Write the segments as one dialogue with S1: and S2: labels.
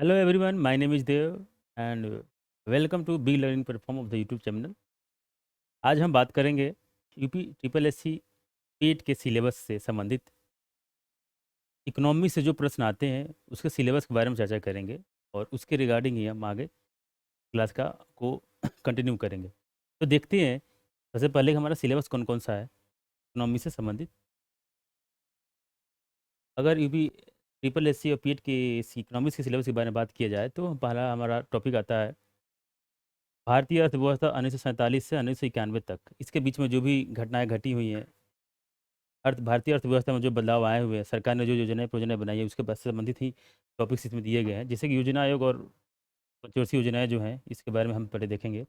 S1: Hello everyone, my name is Dev and welcome to Big Learning Platform of the YouTube channel। आज हम बात करेंगे UP triple S C पेट के syllabus से संबंधित इकोनॉमी से जो प्रश्न आते हैं उसके सिलेबस के बारे में चर्चा करेंगे और उसके रिगार्डिंग ही हम आगे क्लास का को कंटिन्यू करेंगे। तो देखते हैं सबसे पहले हमारा सिलेबस कौन कौन सा है इकोनॉमी से संबंधित। अगर यूपी ट्रिपल एस सी और पीट के इकोनॉमिक्स के सिलेबस के बारे में बात किया जाए तो पहला हमारा टॉपिक आता है भारतीय अर्थव्यवस्था 1947 से 1991 तक। इसके बीच में जो भी घटनाएं घटी हुई हैं, भारतीय अर्थव्यवस्था में जो बदलाव आए हुए हैं, सरकार ने जो योजनाएं प्रोजनाएं बनाई है उसके बारे से संबंधित ही टॉपिक्स इसमें दिए गए हैं। जैसे कि योजना आयोग और पंचवर्षीय योजनाएं जो हैं इसके बारे में हम पहले देखेंगे।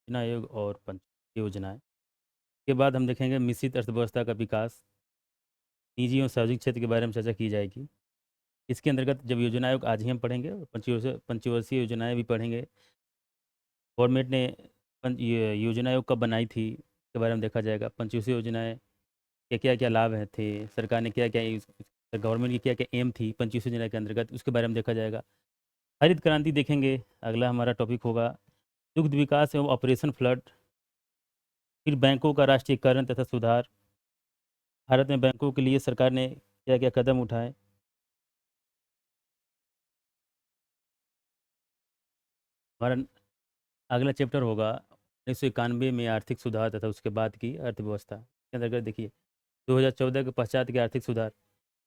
S1: योजना आयोग और पंचवर्षीय योजनाएं के बाद हम देखेंगे मिश्रित अर्थव्यवस्था का विकास, निजी और सार्वजनिक क्षेत्र के बारे में चर्चा की जाएगी। इसके अंतर्गत जब योजना आयोग आज ही हम पढ़ेंगे और पंचवर्षीय योजनाएं भी पढ़ेंगे। गवर्नमेंट ने ये योजना आयोग कब बनाई थी इसके बारे में देखा जाएगा। पंचवर्षीय योजनाएं के क्या क्या लाभ हैं थे, सरकार ने क्या क्या गवर्नमेंट की क्या क्या एम थी पंचवर्षीय योजना के अंतर्गत, उसके बारे में देखा जाएगा। हरित क्रांति देखेंगे, अगला हमारा टॉपिक होगा। दुग्ध विकास एवं ऑपरेशन फ्लड, फिर बैंकों का राष्ट्रीयकरण तथा सुधार, भारत में बैंकों के लिए सरकार ने क्या क्या कदम उठाए। हमारा अगला चैप्टर होगा 1991 में आर्थिक सुधार तथा उसके बाद की अर्थव्यवस्था के अंतर्गत। देखिए 2014 के पश्चात के आर्थिक सुधार,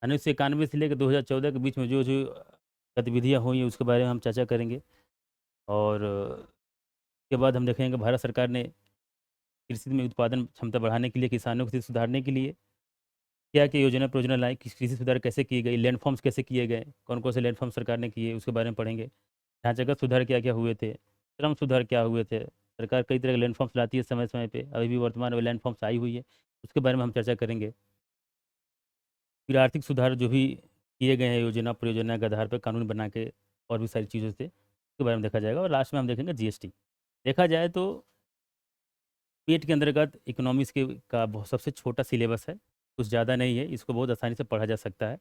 S1: 1991 से लेकर 2014 के बीच में जो जो गतिविधियाँ हुई हैं उसके बारे में हम चर्चा करेंगे। और उसके बाद हम देखेंगे भारत सरकार ने कृषि में उत्पादन क्षमता बढ़ाने के लिए, किसानों की स्थिति सुधारने के लिए क्या क्या योजना प्रोजना लाई, कृषि सुधार कैसे किए गए, लैंडफॉर्म्स कैसे किए गए, कौन कौन से लैंडफॉर्म सरकार ने किए उसके बारे में पढ़ेंगे। ढांचागत सुधार क्या क्या हुए थे, श्रम सुधार क्या हुए थे। सरकार कई तरह के लैंडफॉर्म्स लाती है समय समय पे, अभी भी वर्तमान में लैंडफॉर्म्स आई हुई है, उसके बारे में हम चर्चा करेंगे। फिर आर्थिक सुधार जो भी किए गए हैं योजना परियोजना के आधार पर कानून बना के और भी सारी चीज़ों से, उसके बारे में देखा जाएगा। और लास्ट में हम देखेंगे जीएसटी। देखा जाए तो पेट के अंतर्गत इकोनॉमिक्स के का सबसे छोटा सिलेबस है, कुछ ज़्यादा नहीं है, इसको बहुत आसानी से पढ़ा जा सकता है।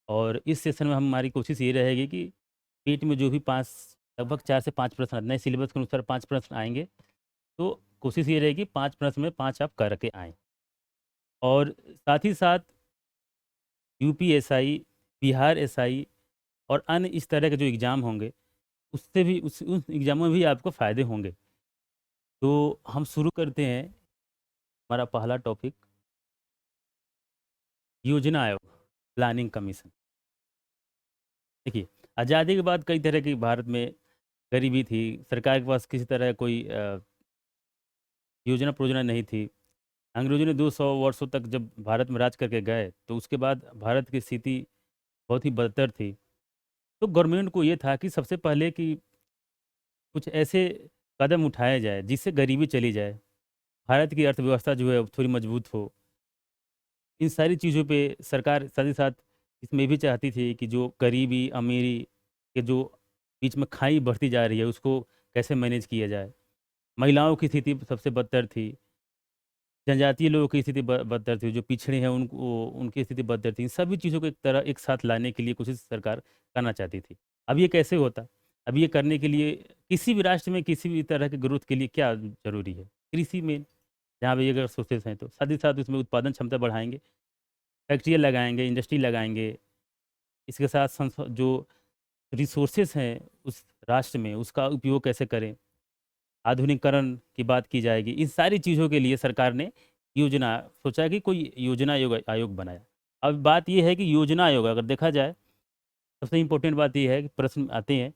S1: और इस सेशन में हमारी कोशिश ये रहेगी कि पेट में जो भी पाँच लगभग 4 से 5 प्रश्न नए सिलेबस के अनुसार 5 प्रश्न आएंगे, तो कोशिश ये रहेगी 5 प्रश्न में 5 आप करके आएँ। और साथ ही साथ यूपीएसआई, बिहार एसआई और अन्य इस तरह के जो एग्ज़ाम होंगे उससे भी उन एग्ज़ामों में भी आपको फ़ायदे होंगे। तो हम शुरू करते हैं हमारा पहला टॉपिक, योजना आयोग, प्लानिंग कमीशन। देखिए आज़ादी के बाद कई तरह की भारत में गरीबी थी, सरकार के पास किसी तरह कोई योजना प्रोजना नहीं थी। अंग्रेजों ने 200 वर्षों तक जब भारत में राज करके गए तो उसके बाद भारत की स्थिति बहुत ही बदतर थी। तो गवर्नमेंट को ये था कि सबसे पहले कि कुछ ऐसे कदम उठाया जाए जिससे गरीबी चली जाए, भारत की अर्थव्यवस्था जो है थोड़ी मजबूत हो। इन सारी चीज़ों पे सरकार साथ ही साथ इसमें भी चाहती थी कि जो गरीबी अमीरी के जो बीच में खाई बढ़ती जा रही है उसको कैसे मैनेज किया जाए। महिलाओं की स्थिति सबसे बदतर थी, जनजातीय लोगों की स्थिति बदतर थी, जो पिछड़े हैं उनको उनकी स्थिति बदतर थी। इन सभी चीज़ों को एक तरह एक साथ लाने के लिए कोशिश सरकार करना चाहती थी। अब ये कैसे होता? अब ये करने के लिए किसी भी राष्ट्र में किसी भी तरह के ग्रोथ के लिए क्या ज़रूरी है? कृषि में जहाँ भी अगर सोर्सेस हैं तो साथ ही साथ उसमें उत्पादन क्षमता बढ़ाएँगे, फैक्ट्रियाँ लगाएँगे, इंडस्ट्री लगाएँगे। इसके साथ जो रिसोर्सेस हैं उस राष्ट्र में उसका उपयोग कैसे करें, आधुनिकीकरण की बात की जाएगी। इन सारी चीज़ों के लिए सरकार ने योजना सोचा कि कोई योजना आयोग आयोग बनाया। अब बात ये है कि योजना आयोग अगर देखा जाए, सबसे इम्पोर्टेंट बात ये है कि प्रश्न आते हैं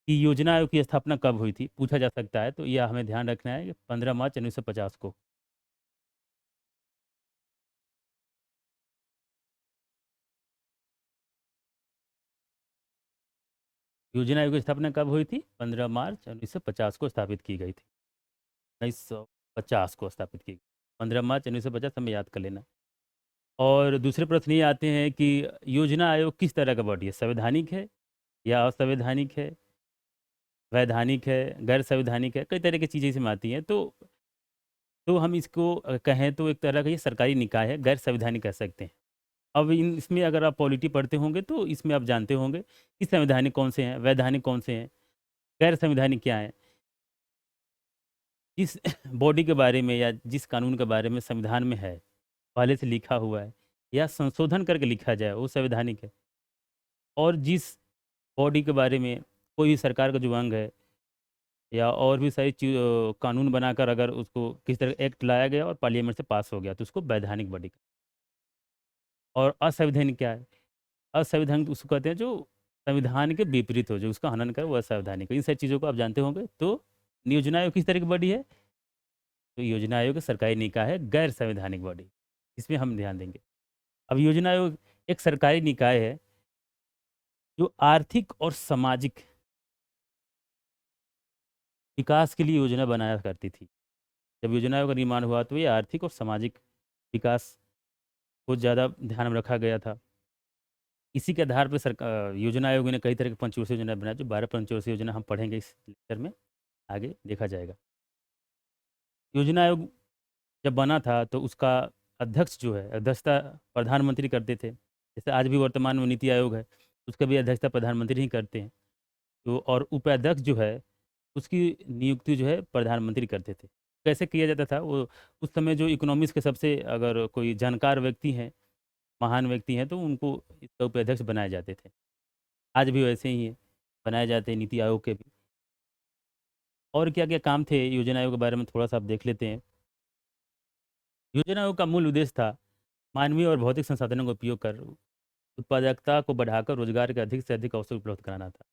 S1: कि योजना आयोग की स्थापना कब हुई थी? पूछा जा सकता है, तो यह हमें ध्यान रखना है कि 15 मार्च 1950 को। योजना आयोग की स्थापना कब हुई थी? 15 मार्च 1950 को स्थापित की गई थी। 1950 को स्थापित की गई। 15 मार्च 1950 हमें याद कर लेना। और दूसरे प्रश्न ये आते हैं कि योजना आयोग किस तरह का बॉडी है? संवैधानिक है या असंवैधानिक है, वैधानिक है, गैर संवैधानिक है? कई तरह की चीज़ें इसमें आती हैं। तो हम इसको कहें तो एक तरह का ये सरकारी निकाय है, गैर संवैधानिक कह सकते हैं। अब इन इसमें अगर आप पॉलिटी पढ़ते होंगे तो इसमें आप जानते होंगे कि संवैधानिक कौन से हैं, वैधानिक कौन से हैं, गैर संवैधानिक क्या है। जिस बॉडी के बारे में या जिस कानून के बारे में संविधान में है, पहले से लिखा हुआ है या संशोधन करके लिखा जाए, वो संवैधानिक है। और जिस बॉडी के बारे में कोई भी सरकार का जो अंग है या और भी सारी चीज कानून बनाकर अगर उसको किसी तरह एक्ट लाया गया और पार्लियामेंट से पास हो गया तो उसको वैधानिक बॉडी का। और असंवैधानिक क्या है? असंवैधानिक उसको कहते हैं जो संविधान के विपरीत हो, जो उसका हनन करे वो असंवैधानिक है। इन सारी चीज़ों को आप जानते होंगे। तो योजना आयोग किस तरह की बॉडी है? तो योजना आयोग सरकारी निकाय है, गैर संवैधानिक बॉडी। इसमें हम ध्यान देंगे। अब योजना आयोग एक सरकारी निकाय है जो आर्थिक और सामाजिक विकास के लिए योजना बनाया करती थी। जब योजना आयोग का निर्माण हुआ तो ये आर्थिक और सामाजिक विकास को ज़्यादा ध्यान में रखा गया था। इसी के आधार पर सरकार योजना आयोग ने कई तरह की पंचवर्षीय योजना बनाई। जो 12 पंचवर्षीय योजना हम पढ़ेंगे इस लेक्चर में, आगे देखा जाएगा। योजना आयोग जब बना था तो उसका अध्यक्ष जो है, अध्यक्षता प्रधानमंत्री करते थे। जैसे आज भी वर्तमान में नीति आयोग है, उसका भी अध्यक्षता प्रधानमंत्री ही करते हैं। तो और उपाध्यक्ष जो है उसकी नियुक्ति जो है प्रधानमंत्री करते थे। कैसे किया जाता था वो? उस समय जो इकोनॉमिक्स के सबसे अगर कोई जानकार व्यक्ति हैं, महान व्यक्ति हैं, तो उनको इसका उपाध्यक्ष बनाए जाते थे। आज भी वैसे ही है, बनाए जाते हैं नीति आयोग के भी। और क्या क्या काम थे योजना आयोग के बारे में थोड़ा सा आप देख लेते हैं। योजना आयोग का मूल उद्देश्य था मानवीय और भौतिक संसाधनों का उपयोग कर उत्पादकता को बढ़ाकर रोजगार के अधिक से अधिक अवसर उपलब्ध कराना था।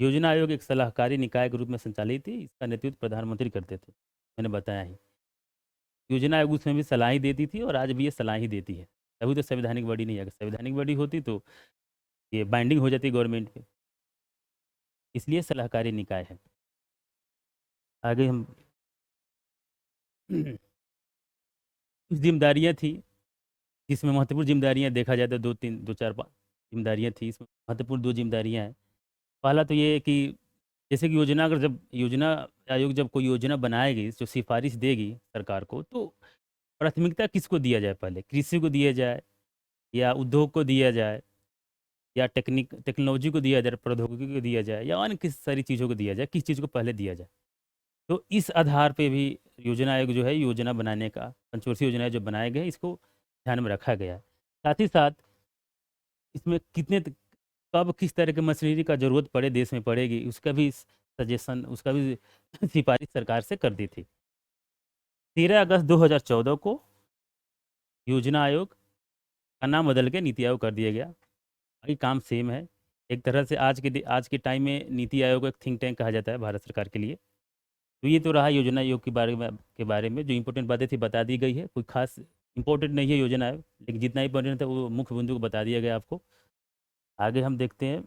S1: योजना आयोग एक सलाहकारी निकाय के रूप में संचालित थी। इसका नेतृत्व प्रधानमंत्री करते थे, मैंने बताया ही। योजना आयोग उसमें भी सलाह ही देती थी और आज भी ये सलाह ही देती है। अभी तो संवैधानिक बॉडी नहीं है। अगर संवैधानिक बॉडी होती तो ये बाइंडिंग हो जाती गवर्नमेंट पे। इसलिए सलाहकारी निकाय है। आगे हम कुछ जिम्मेदारियाँ थी जिसमें महत्वपूर्ण जिम्मेदारियाँ देखा जाए तो दो तीन दो चार पाँच जिम्मेदारियाँ थी। इसमें महत्वपूर्ण दो जिम्मेदारियाँ हैं। पहला तो ये है कि जैसे कि योजना अगर जब योजना आयोग जब कोई योजना बनाएगी, जो सिफारिश देगी सरकार को, तो प्राथमिकता किसको दिया जाए? पहले कृषि को दिया जाए या उद्योग को दिया जाए या टेक्नोलॉजी को दिया जाए, प्रौद्योगिकी को दिया जाए, या अन्य किस सारी चीज़ों को दिया जाए? किस चीज़ को पहले दिया जाए? तो इस आधार पे भी योजना आयोग जो है योजना बनाने का, पंचवर्षीय योजनाएं जो बनाए गए इसको ध्यान में रखा गया है। साथ ही साथ इसमें कब किस तरह की मशीनरी का जरूरत पड़े, देश में पड़ेगी, उसका भी सजेशन, उसका भी सिफारिश सरकार से कर दी थी। 13 अगस्त 2014 को योजना आयोग का नाम बदल के नीति आयोग कर दिया गया। बाकी काम सेम है। एक तरह से आज के टाइम में नीति आयोग एक थिंक टैंक कहा जाता है भारत सरकार के लिए। तो ये तो रहा योजना आयोग के बारे में जो इंपॉर्टेंट बातें थी बता दी गई है। कोई खास इंपॉर्टेंट नहीं है योजना आयोग, लेकिन जितना इंपॉर्टेंट था वो मुख्य बिंदु को बता दिया गया आपको। आगे हम देखते हैं।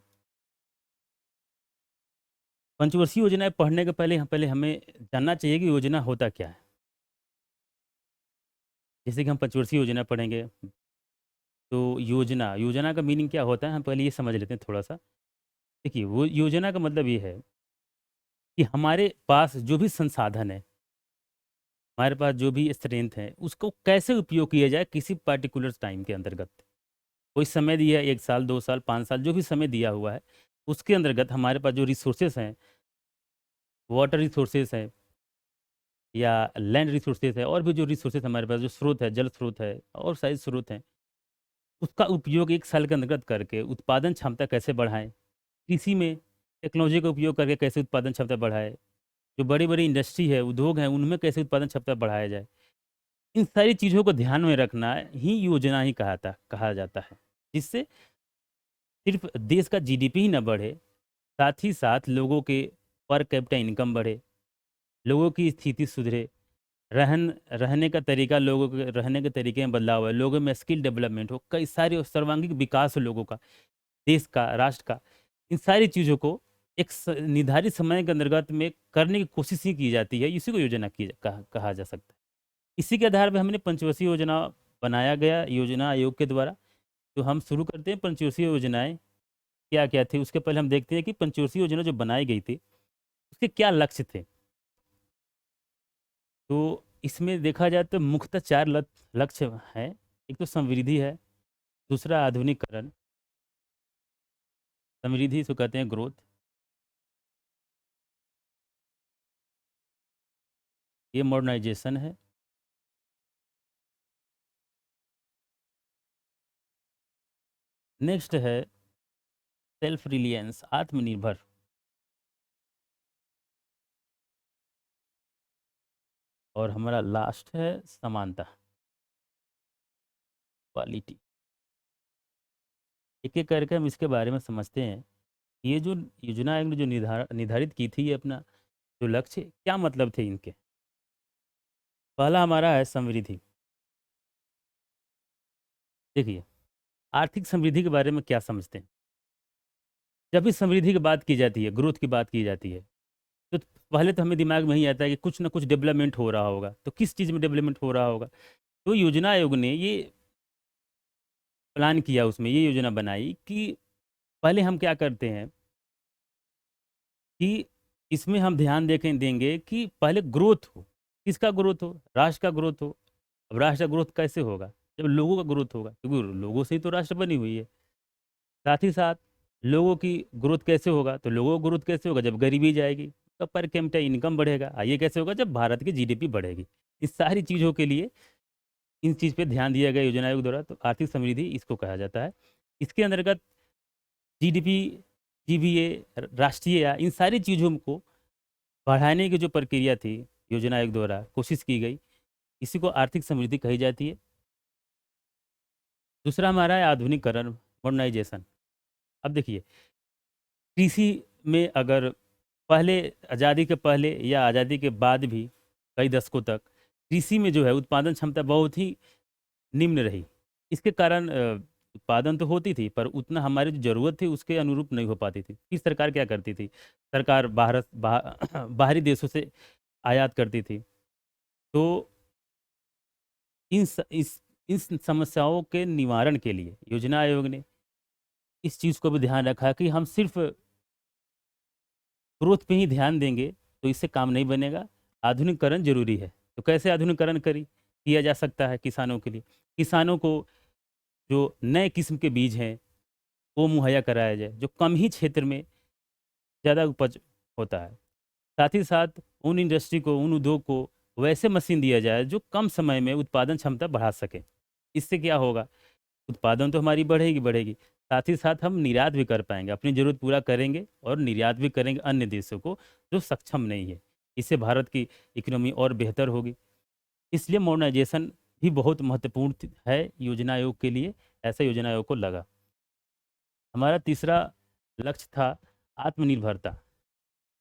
S1: पंचवर्षीय योजनाएं पढ़ने के पहले हमें जानना चाहिए कि योजना होता क्या है। जैसे कि हम पंचवर्षीय योजना पढ़ेंगे तो योजना योजना का मीनिंग क्या होता है, हम पहले ये समझ लेते हैं थोड़ा सा। देखिए, वो योजना का मतलब ये है कि हमारे पास जो भी संसाधन है, हमारे पास जो भी स्ट्रेंथ है, उसको कैसे उपयोग किया जाए किसी पर्टिकुलर टाइम के अंतर्गत। कोई समय दिया है, 1 साल 2 साल 5 साल, जो भी समय दिया हुआ है, उसके अंतर्गत हमारे पास जो रिसोर्सेस हैं, वाटर रिसोर्सेस हैं या लैंड रिसोर्सेज है, और भी जो रिसोर्सेज हमारे पास जो स्रोत है, जल स्रोत है और सारे स्रोत हैं, उसका उपयोग 1 साल के अंतर्गत करके उत्पादन क्षमता कैसे बढ़ाएं। कृषि में टेक्नोलॉजी का उपयोग करके कैसे उत्पादन क्षमता बढ़ाए। जो बड़ी बड़ी इंडस्ट्री है, उद्योग हैं, उनमें कैसे उत्पादन क्षमता बढ़ाया जाए। इन सारी चीज़ों को ध्यान में रखना ही योजना ही कहा जाता है। जिससे सिर्फ देश का जीडीपी ही ना बढ़े, साथ ही साथ लोगों के पर कैपिटा इनकम बढ़े, लोगों की स्थिति सुधरे, रहने का तरीका, लोगों के रहने के तरीके में बदलाव है, लोगों में स्किल डेवलपमेंट हो, कई सारे सर्वांगीण विकास हो लोगों का, देश का, राष्ट्र का। इन सारी चीज़ों को एक निर्धारित समय के अंतर्गत में करने की कोशिश ही की जाती है। इसी को योजना कहा जा सकता है। इसी के आधार पर हमने पंचवर्षीय योजना बनाया गया योजना आयोग के द्वारा। तो हम शुरू करते हैं पंचवर्षीय योजनाएं क्या क्या थी। उसके पहले हम देखते हैं कि पंचवर्षीय योजना जो बनाई गई थी उसके क्या लक्ष्य थे। तो इसमें देखा जाए तो मुख्यतः 4 लक्ष्य हैं। एक तो समृद्धि है, दूसरा आधुनिकरण, समृद्धि इसको कहते हैं ग्रोथ, ये मॉडर्नाइजेशन है। नेक्स्ट है सेल्फ रिलियंस, आत्मनिर्भर। और हमारा लास्ट है समानता, क्वालिटी। एक एक करके हम इसके बारे में समझते हैं। ये जो योजना आयोग ने जो निर्धारित की थी, ये अपना जो लक्ष्य, क्या मतलब थे इनके। पहला हमारा है समृद्धि। देखिए, आर्थिक समृद्धि के बारे में क्या समझते हैं। जब भी समृद्धि की बात की जाती है, ग्रोथ की बात की जाती है, तो पहले तो हमें दिमाग में ही आता है कि कुछ ना कुछ डेवलपमेंट हो रहा होगा। तो किस चीज़ में डेवलपमेंट हो रहा होगा। तो योजना आयोग ने ये प्लान किया, उसमें ये योजना बनाई कि पहले हम क्या करते हैं कि इसमें हम ध्यान देखें देंगे कि पहले ग्रोथ हो। किसका ग्रोथ हो, राष्ट्र का ग्रोथ हो। अब राष्ट्र का ग्रोथ कैसे होगा, जब लोगों का ग्रोथ होगा, क्योंकि लोगों से ही तो राष्ट्र बनी हुई है। साथ ही साथ लोगों की ग्रोथ कैसे होगा, तो लोगों का ग्रोथ कैसे होगा, जब गरीबी जाएगी, तब पर कैपिटा इनकम बढ़ेगा। ये कैसे होगा, जब भारत की जीडीपी बढ़ेगी। इस सारी चीज़ों के लिए इन चीज़ पे ध्यान दिया गया योजना आयोग द्वारा। तो आर्थिक समृद्धि इसको कहा जाता है। इसके अंतर्गत जीडीपी, जीबीए, राष्ट्रीय आय, इन सारी चीज़ों को बढ़ाने की जो प्रक्रिया थी योजना आयोग द्वारा कोशिश की गई, इसी को आर्थिक समृद्धि कही जाती है। दूसरा हमारा है आधुनिकरण, मॉडर्नाइजेशन। अब देखिए, कृषि में अगर पहले, आज़ादी के पहले या आज़ादी के बाद भी कई दशकों तक कृषि में जो है उत्पादन क्षमता बहुत ही निम्न रही। इसके कारण उत्पादन तो होती थी, पर उतना हमारी जो ज़रूरत थी उसके अनुरूप नहीं हो पाती थी। फिर सरकार क्या करती थी, सरकार बाहरी देशों से आयात करती थी। तो इन स, इस समस्याओं के निवारण के लिए योजना आयोग ने इस चीज़ को भी ध्यान रखा कि हम सिर्फ ग्रोथ पे ही ध्यान देंगे तो इससे काम नहीं बनेगा, आधुनिकीकरण जरूरी है। तो कैसे आधुनिकीकरण किया जा सकता है किसानों के लिए। किसानों को जो नए किस्म के बीज हैं वो मुहैया कराया जाए, जो कम ही क्षेत्र में ज़्यादा उपज होता है। साथ ही साथ उन इंडस्ट्री को, उन उद्योग को वैसे मशीन दिया जाए जो कम समय में उत्पादन क्षमता बढ़ा सके। इससे क्या होगा, उत्पादन तो हमारी बढ़ेगी बढ़ेगी, साथ ही साथ हम निर्यात भी कर पाएंगे, अपनी ज़रूरत पूरा करेंगे और निर्यात भी करेंगे अन्य देशों को जो सक्षम नहीं है। इससे भारत की इकोनॉमी और बेहतर होगी। इसलिए मॉडर्नाइजेशन भी बहुत महत्वपूर्ण है योजना आयोग के लिए, ऐसा योजना आयोग को लगा। हमारा तीसरा लक्ष्य था आत्मनिर्भरता।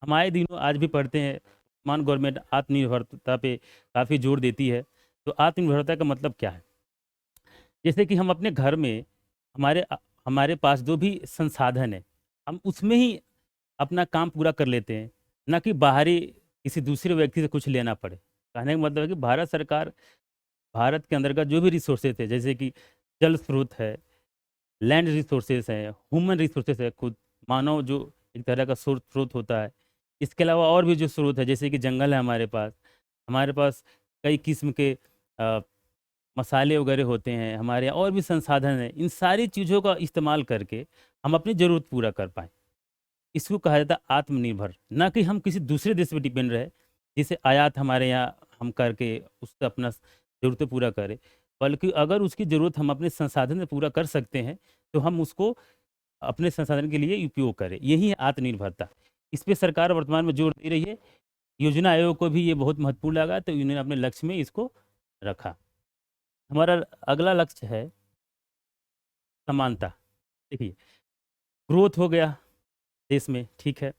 S1: हमारे दिनों आज भी पढ़ते हैं, मान गवर्नमेंट आत्मनिर्भरता पे काफ़ी जोर देती है। तो आत्मनिर्भरता का मतलब क्या है, जैसे कि हम अपने घर में हमारे पास जो भी संसाधन है, हम उसमें ही अपना काम पूरा कर लेते हैं, ना कि बाहरी किसी दूसरे व्यक्ति से कुछ लेना पड़े। कहने का मतलब है कि भारत सरकार, भारत के अंतर्गत जो भी रिसोर्सेज है, जैसे कि जल स्रोत है, लैंड रिसोर्सेज है, ह्यूमन रिसोर्सेज है, खुद मानव जो एक तरह का स्रोत होता है। इसके अलावा और भी जो स्रोत है, जैसे कि जंगल है हमारे पास कई किस्म के अ, मसाले वगैरह होते हैं हमारे यहाँ, और भी संसाधन हैं। इन सारी चीज़ों का इस्तेमाल करके हम अपनी ज़रूरत पूरा कर पाएँ, इसको कहा जाता है आत्मनिर्भर। ना कि हम किसी दूसरे देश पे डिपेंड रहे, जिसे आयात हमारे यहाँ हम करके उससे अपना ज़रूरतें पूरा करें, बल्कि अगर उसकी ज़रूरत हम अपने संसाधन से पूरा कर सकते हैं तो हम उसको अपने संसाधन के लिए उपयोग करें। यही है आत्मनिर्भरता। इस पे सरकार वर्तमान में जोर दे रही है। योजना आयोग को भी ये बहुत महत्वपूर्ण लगा, तो इन्होंने अपने लक्ष्य में इसको रखा। हमारा अगला लक्ष्य है समानता। देखिए, ग्रोथ हो गया देश में, ठीक है,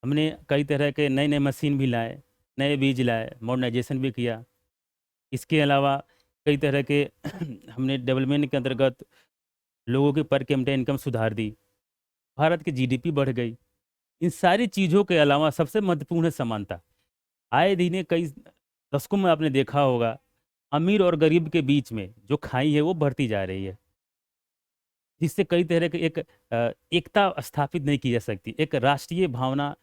S1: हमने कई तरह के नए नए मशीन भी लाए, नए बीज लाए, मॉडर्नाइजेशन भी किया। इसके अलावा कई तरह के हमने डेवलपमेंट के अंतर्गत लोगों की पर कैपिटा इनकम सुधार दी, भारत की जीडीपी बढ़ गई। इन सारी चीज़ों के अलावा सबसे महत्वपूर्ण है समानता। आए दिन कई दशकों में आपने देखा होगा, अमीर और गरीब के बीच में जो खाई है वो बढ़ती जा रही है, जिससे कई तरह के एकता स्थापित नहीं की जा सकती। एक राष्ट्रीय भावना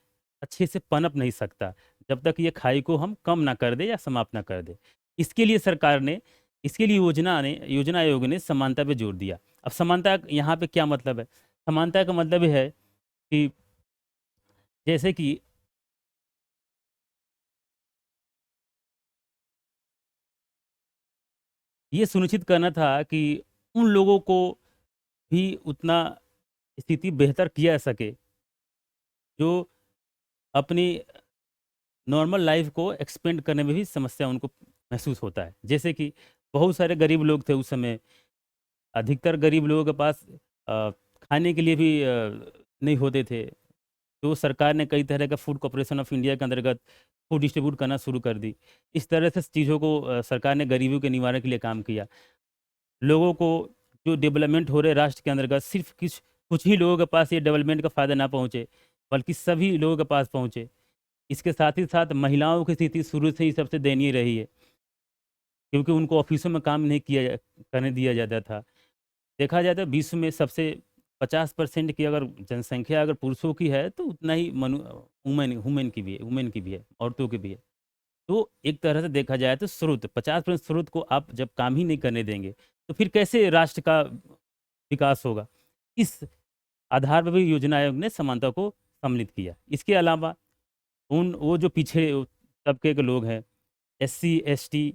S1: अच्छे से पनप नहीं सकता जब तक ये खाई को हम कम ना कर दे या समाप्त ना कर दे। इसके लिए सरकार ने इसके लिए योजना आयोग ने समानता पे जोर दिया। अब समानता यहाँ पे क्या मतलब है? समानता का मतलब है कि जैसे कि ये सुनिश्चित करना था कि उन लोगों को भी उतना स्थिति बेहतर किया जा सके जो अपनी नॉर्मल लाइफ को एक्सपेंड करने में भी समस्या उनको महसूस होता है। जैसे कि बहुत सारे गरीब लोग थे उस समय, अधिकतर गरीब लोगों के पास खाने के लिए भी नहीं होते थे। तो सरकार ने कई तरह का फूड कॉर्पोरेशन ऑफ इंडिया के अंतर्गत फूड डिस्ट्रीब्यूट करना शुरू कर दी। इस तरह से चीज़ों को सरकार ने गरीबी के निवारण के लिए काम किया। लोगों को जो डेवलपमेंट हो रहे राष्ट्र के अंतर्गत सिर्फ कुछ कुछ ही लोगों के पास ये डेवलपमेंट का फ़ायदा ना पहुँचे, बल्कि सभी लोगों के पास पहुँचे। इसके साथ ही साथ महिलाओं की स्थिति शुरू से ही सबसे दयनीय रही है, क्योंकि उनको ऑफिसों में काम नहीं करने दिया जाता था। देखा जाए तो विश्व में सबसे 50% की अगर जनसंख्या अगर पुरुषों की है, तो उतना ही वुमेन वुमेन की भी है, औरतों की भी है। तो एक तरह से देखा जाए तो स्रोत 50% स्रोत को आप जब काम ही नहीं करने देंगे, तो फिर कैसे राष्ट्र का विकास होगा? इस आधार पर भी योजना आयोग ने समानता को सम्मिलित किया। इसके अलावा उन वो जो पिछड़े तबके के लोग हैं, एससी एसटी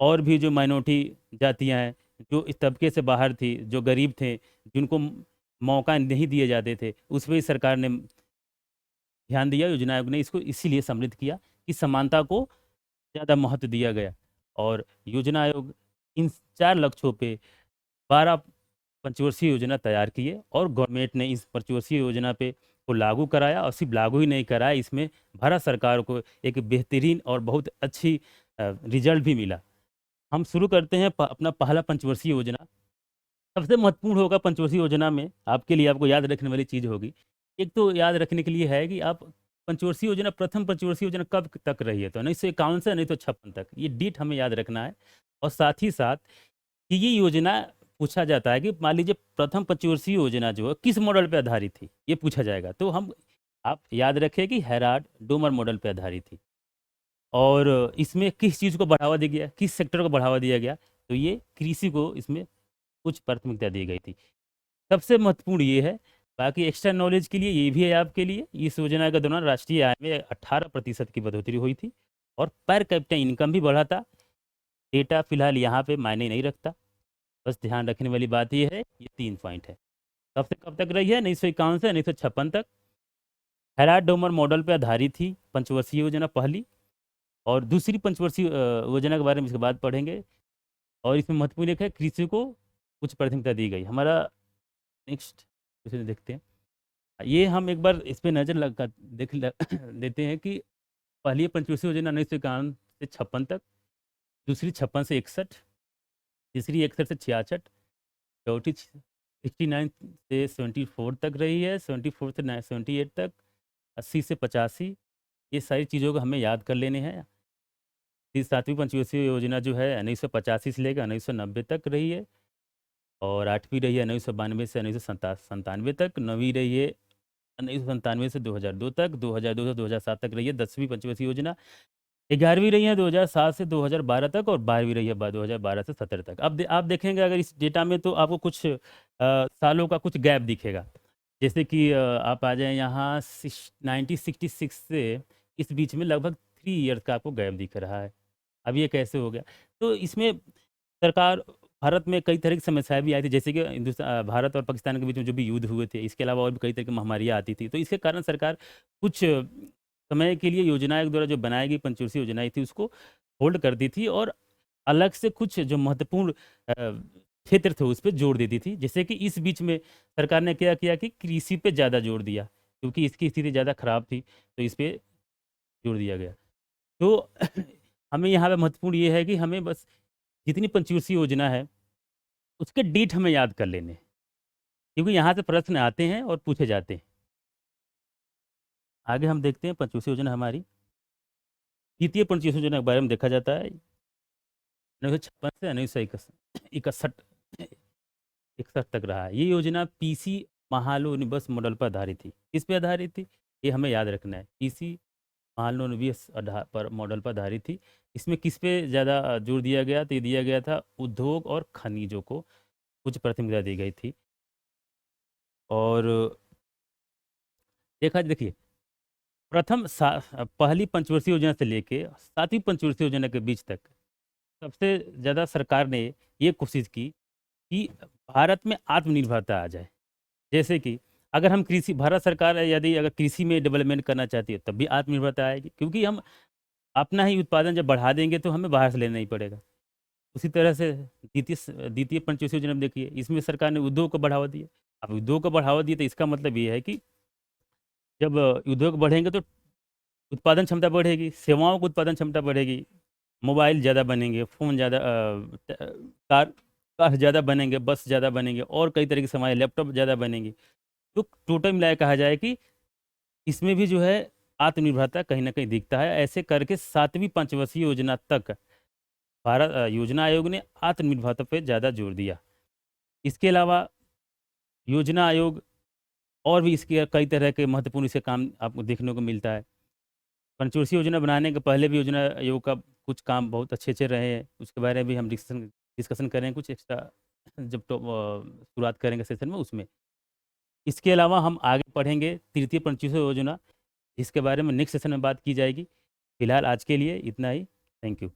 S1: और भी जो माइनॉरिटी जातियां हैं, जो इस तबके से बाहर थी, जो गरीब थे, जिनको मौका नहीं दिए जाते थे, उस पर सरकार ने ध्यान दिया। योजना आयोग ने इसको इसीलिए सम्मिलित किया कि समानता को ज़्यादा महत्व दिया गया। और योजना आयोग इन 4 लक्ष्यों पे 12 पंचवर्षीय योजना तैयार किए, और गवर्नमेंट ने इस पंचवर्षीय योजना पे को लागू कराया, और सिर्फ लागू ही नहीं कराया, इसमें भारत सरकार को एक बेहतरीन और बहुत अच्छी रिजल्ट भी मिला। हम शुरू करते हैं अपना पहला पंचवर्षीय योजना। सबसे महत्वपूर्ण होगा पंचवर्षीय योजना में आपके लिए, आपको याद रखने वाली चीज़ होगी। एक तो याद रखने के लिए है कि आप पंचवर्षीय योजना, प्रथम पंचवर्षीय योजना कब तक रही है, तो 1951 से 1956 तक, ये डेट हमें याद रखना है। और साथ ही साथ कि ये योजना पूछा जाता है कि मान लीजिए प्रथम पंचवर्षीय योजना जो है किस मॉडल पर आधारित थी, ये पूछा जाएगा। तो हम आप याद रखें कि हेराड डोमर मॉडल पर आधारित थी। और इसमें किस चीज़ को बढ़ावा दिया गया, किस सेक्टर को बढ़ावा दिया गया, तो ये कृषि को इसमें उच्च प्राथमिकता दी गई थी। सबसे महत्वपूर्ण ये है। बाकी एक्स्ट्रा नॉलेज के लिए ये भी है आपके लिए, इस योजना के दौरान राष्ट्रीय आय में 18% की बढ़ोतरी हुई थी, और पर कैपिटा इनकम भी बढ़ा था। डेटा फिलहाल यहाँ पे मायने नहीं रखता, बस ध्यान रखने वाली बात ये है, ये 3 पॉइंट है। कब से कब तक रही है? 1951 से 1956 तक। हेराड डोमर मॉडल पर आधारित थी पंचवर्षीय योजना पहली। और दूसरी पंचवर्षीय योजना के बारे में इसके बाद पढ़ेंगे। और इसमें महत्वपूर्ण एक है, कृषि को उच्च प्राथमिकता दी गई। हमारा नेक्स्ट क्वेश्चन देखते हैं। ये हम एक बार इस पे नज़र लगा देते हैं कि पहली पंचवर्षीय योजना 1951 से 56 तक, दूसरी 56 से 61, तीसरी 61 से 66, चौथी 69 से 74 तक रही है, 74 से 78 तक, 80 से 85। ये सारी चीज़ों को हमें याद कर लेने हैं। फिर सातवीं पंचवर्षीय योजना जो है 1985 से लेकर 1990 तक रही है, और आठवीं रही है 1992 से 1997 तक, नवीं रही है 1997 से 2002 तक, 2002 से 2007 तक रही है 10वीं पंचवर्षीय योजना, 11वीं रही है 2007 से 2012 तक, और 12वीं रही है 2012 से 17 तक। अब आप देखेंगे अगर इस डेटा में, तो आपको कुछ सालों का कुछ गैप दिखेगा। जैसे कि आप आ जाएं यहाँ 1966 से इस बीच में लगभग 3 ईयर्स का आपको गैप दिख रहा है। अब ये कैसे हो गया? तो इसमें सरकार, भारत में कई तरह की समस्याएं भी आई थी, जैसे कि भारत और पाकिस्तान के बीच में जो भी युद्ध हुए थे, इसके अलावा और भी कई तरह की महामारियाँ आती थी। तो इसके कारण सरकार कुछ समय के लिए योजनाओं के द्वारा जो बनाई गई पंचवर्षीय योजनाएं थी, उसको होल्ड कर दी थी, और अलग से कुछ जो महत्वपूर्ण क्षेत्र थे उस पर जोर देती थी। जैसे कि इस बीच में सरकार ने क्या किया कि कृषि पे ज़्यादा जोर दिया, क्योंकि इसकी स्थिति ज़्यादा खराब थी, तो इस पे जोर दिया गया। तो हमें यहाँ पे महत्वपूर्ण ये है कि हमें बस जितनी पंचवर्षीय योजना है, उसके डेट हमें याद कर लेने हैं, क्योंकि यहाँ से प्रश्न आते हैं और पूछे जाते हैं। आगे हम देखते हैं पंचवर्षीय योजना हमारी। द्वितीय पंचवर्षीय योजना के बारे में देखा जाता है 1956 से 1961 61 तक रहा है। ये योजना पीसी महालोनिबस मॉडल पर आधारित थी। किस पे आधारित थी? ये हमें याद रखना है, पीसी महालनोबिस आधार पर मॉडल पर आधारित थी। इसमें किस पे ज़्यादा जोर दिया गया, तो ये दिया गया था उद्योग और खनिजों को उच्च प्राथमिकता दी गई थी। और देखिए, पहली पंचवर्षीय योजना से लेके सातवीं पंचवर्षीय योजना के बीच तक सबसे ज़्यादा सरकार ने ये कोशिश की कि भारत में आत्मनिर्भरता आ जाए। जैसे कि अगर हम कृषि, भारत सरकार यदि अगर कृषि में डेवलपमेंट करना चाहती है तब भी आत्मनिर्भरता आएगी, क्योंकि हम अपना ही उत्पादन जब बढ़ा देंगे तो हमें बाहर से लेना ही पड़ेगा। उसी तरह से द्वितीय पंचवर्षीय योजना में देखिए, इसमें सरकार ने उद्योग को बढ़ावा दिया। अब उद्योग को बढ़ावा दिया तो इसका मतलब ये है कि जब उद्योग बढ़ेंगे तो उत्पादन क्षमता बढ़ेगी, सेवाओं की उत्पादन क्षमता बढ़ेगी, मोबाइल ज़्यादा बनेंगे, फ़ोन ज़्यादा, कार कार ज़्यादा बनेंगे, बस ज़्यादा बनेंगे, और कई तरह की सेवाएं, लैपटॉप ज़्यादा बनेंगी। तो टोटल मिलाकर कहा जाए कि इसमें भी जो है आत्मनिर्भरता कहीं ना कहीं दिखता है। ऐसे करके सातवीं पंचवर्षीय योजना तक योजना आयोग ने आत्मनिर्भरता पे ज़्यादा जोर दिया। इसके अलावा योजना आयोग और भी इसके कई तरह के महत्वपूर्ण इसके काम आपको देखने को मिलता है। पंचवर्षीय योजना बनाने के पहले भी योजना आयोग का कुछ काम बहुत अच्छे अच्छे रहे हैं, उसके बारे में भी हम डिस्कशन करें कुछ एक्स्ट्रा जब तो शुरुआत करेंगे सेशन में उसमें। इसके अलावा हम आगे पढ़ेंगे तृतीय पंचवर्षीय योजना, जिसके बारे में नेक्स्ट सेशन में बात की जाएगी। फिलहाल आज के लिए इतना ही। Thank you.